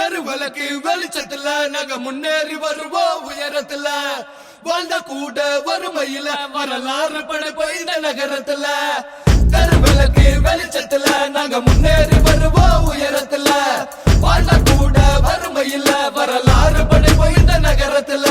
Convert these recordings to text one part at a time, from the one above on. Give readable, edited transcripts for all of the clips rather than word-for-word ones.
தெருவிளக்கு வெளிச்சத்துல நாங்க முன்னேறி வருவோம் உயரத்துல வாழ்ந்த கூட வறுமையில வரலாறு படைப்ப இந்த நகரத்துல தெருவிளக்கு வெளிச்சத்துல நாங்க முன்னேறி வருவோம் உயரத்துல வாழ்ந்த கூட வறுமையில வரலாறு படைப்ப இந்த நகரத்துல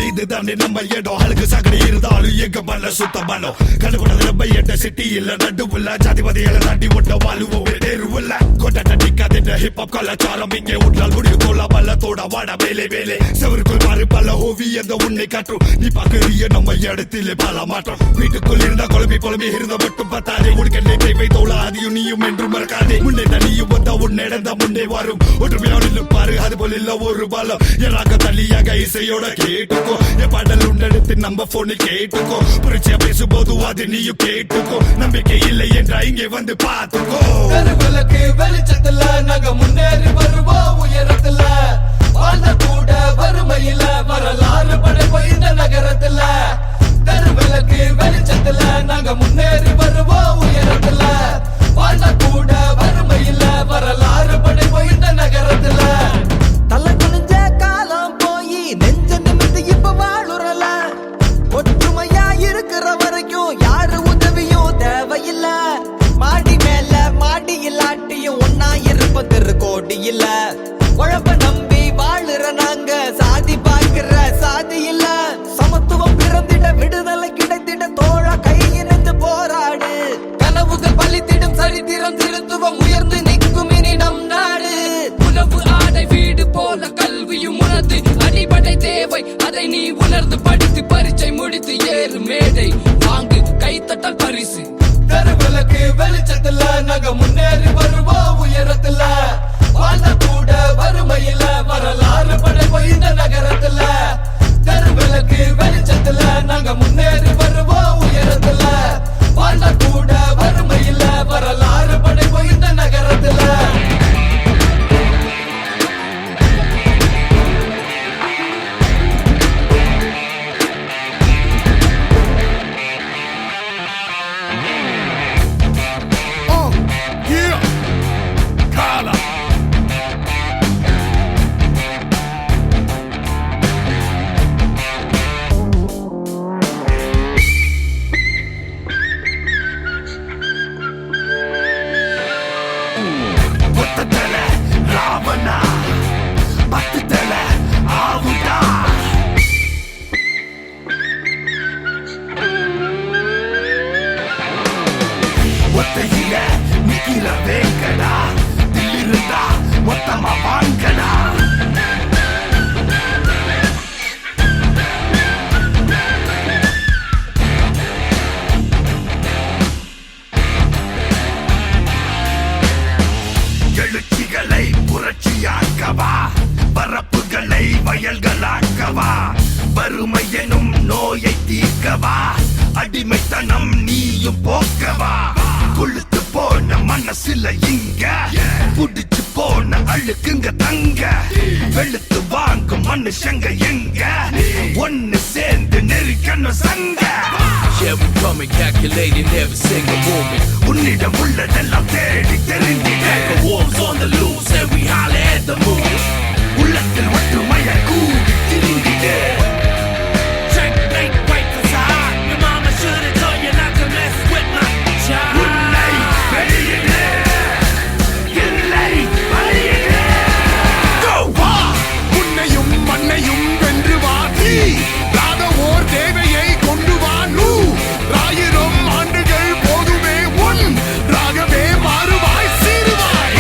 இதுதானே நம்ம இடம் அழுகு சாக்கடை இருந்தாலும் எங்க மல்ல சுத்த மலம் கடுகுடதுல பையட்ட சிட்டி இல்ல நடுவுல ஜாதிபதியில தாண்டி ஒட்ட வாழுவோம் நேருவுல கொண்டாட்ட நிக்காத ஹிப்ஹாப் கலாச்சாரம் இங்கே உட்லால் முடிவு கொள்ள பல்லத்தோட வாட வேலை வேலை செவருக்குள் மாறு பல ஓவியந்த உன்னை காட்டும் நீ பாக்குறிய நம்ம இடத்திலே பல மாற்றம் வீட்டுக்குள் இருந்தா குழம்பி இருந்த மட்டும் பத்தாதே உனக்கு கை வைத்தோள அதையும் நீயும் என்றும் மறக்காதே முன்னே தனியும் வந்தா உன் நடந்தா முன்னே வரும் ஒற்றுமையோடு இருப்பாரு அது போல இல்ல ஒரு பலம் எனக்கு தள்ளியாக இசையோட கேட்டுக்கோ என் பாடல் உன்னெடுத்து நம்ம போனு கேட்டுக்கோ புரிச்சியா பேசும்போது அது நீயும் கேட்டுக்கோ நம்பிக்கை இல்லை என்றா இங்கே வந்து பாத்துக்கோ தெருவிளக்கு வெளிச்சத்துல நாங்க முன்னேறி வருவோம் உயரத்துல வாழ்ந்த கூட வறுமையில வரலாறு படைப்ப இந்த நகரத்துல தெருவிளக்கு வெளிச்சத்துல நாங்க முன்னேறி வருவோம் உயரத்துல வாழ்ந்த கூட வறுமையில வரலாறு படைப்ப இந்த நகரத்துல தலை குனிஞ்ச காலம் போய் நெஞ்ச நிமிந்து இப்ப வாழுறல ஒற்றுமையா இருக்கிற வரைக்கும் யாரு உதவியும் தேவையில்ல மாடி மேல மாடி இல்லாட்டியும் ஒன்னா இருப்பது கோடி இல்ல உழப்ப நம்பி வாழுற நாங்க சாதி பார்க்கிற சாதி இல்ல சமத்துவம் பிறந்திட விடுதலை கிடைத்திட தோழ கை இணைந்து போராடு கனவுகள் பலித்திடும் சரித்திரம் திருத்துவம் உயர்ந்து நிற்கும் இனி நம் நாடு உணவு ஆடை வீடு போல கல்வியும் உணர்ந்து அடிப்படை தேவை அதை நீ உணர்ந்து படித்து பரீட்சை முடித்து ஏறு மேடை வாங்கு கைத்தட்டல் பரிசு தெருவிளக்கு வெளிச்சத்துல நாங்க முன்னேறி வருவோம் உயரத்துல வாழ்ந்த கூட வறுமையில வரலாறு படைப்ப இந்த நகரத்துல தெருவிளக்கு வெளிச்சத்துல நாங்க முன்னேறி வருவோம் உயரத்துல வாழ்ந்த கூட வறுமையில வரலாறு படைப்ப இந்த நகரத்துல எழுச்சிகளை புரட்சியாக்கவா பரப்புகளை வயல்களாக்கவா வறுமை எனும் நோயை தீர்க்கவா அடிமைத்தனம் நீயும் போக்கவா கொழுத்து போன மனசுல இங்க புடிச்சு போன அழுக்குங்க தங்க வெளுத்து வாங்கும் மனுஷங்க எங்க ஒன்னு சேர்ந்து நெருக்கணும் சங்க Yeah, we coming calculating every single moment. உன்னிடம் உள்ளதெல்லாம் தேடி தெரிந்திட The wolves on the loose and we holler at the moon. உள்ளத்தில் ஒற்றுமையை கூடி திரிந்திட Checkmate, right beside. Your mama should've told you not to mess with my child. உன்னை வெளியிடு இல்லை வழியிடு வா உன்னையும் மண்ணையும் வென்று வா நீ ராதவோர் தேவையை கொண்டு வா நூ ஆயிரம் ஆண்டுகள் போதுமே உன் ராகவே மாறுவாய் சீருவாய்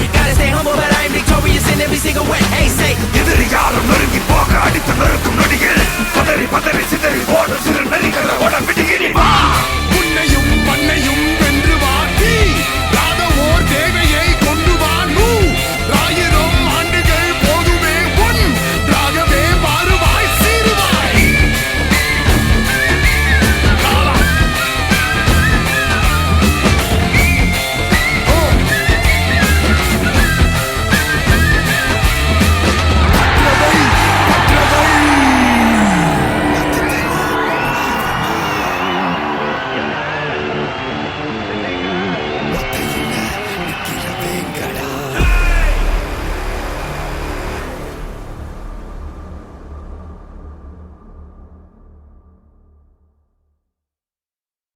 Gotta stay humble, but I am victorious in every single way. Hey, say. எதிரி யாரும் நெருங்கி போக அடித்து நெருக்கும் நொடியில் பதறி பதறி சிதறி ஓடும் சிறு நெறிகளை உடம்பில்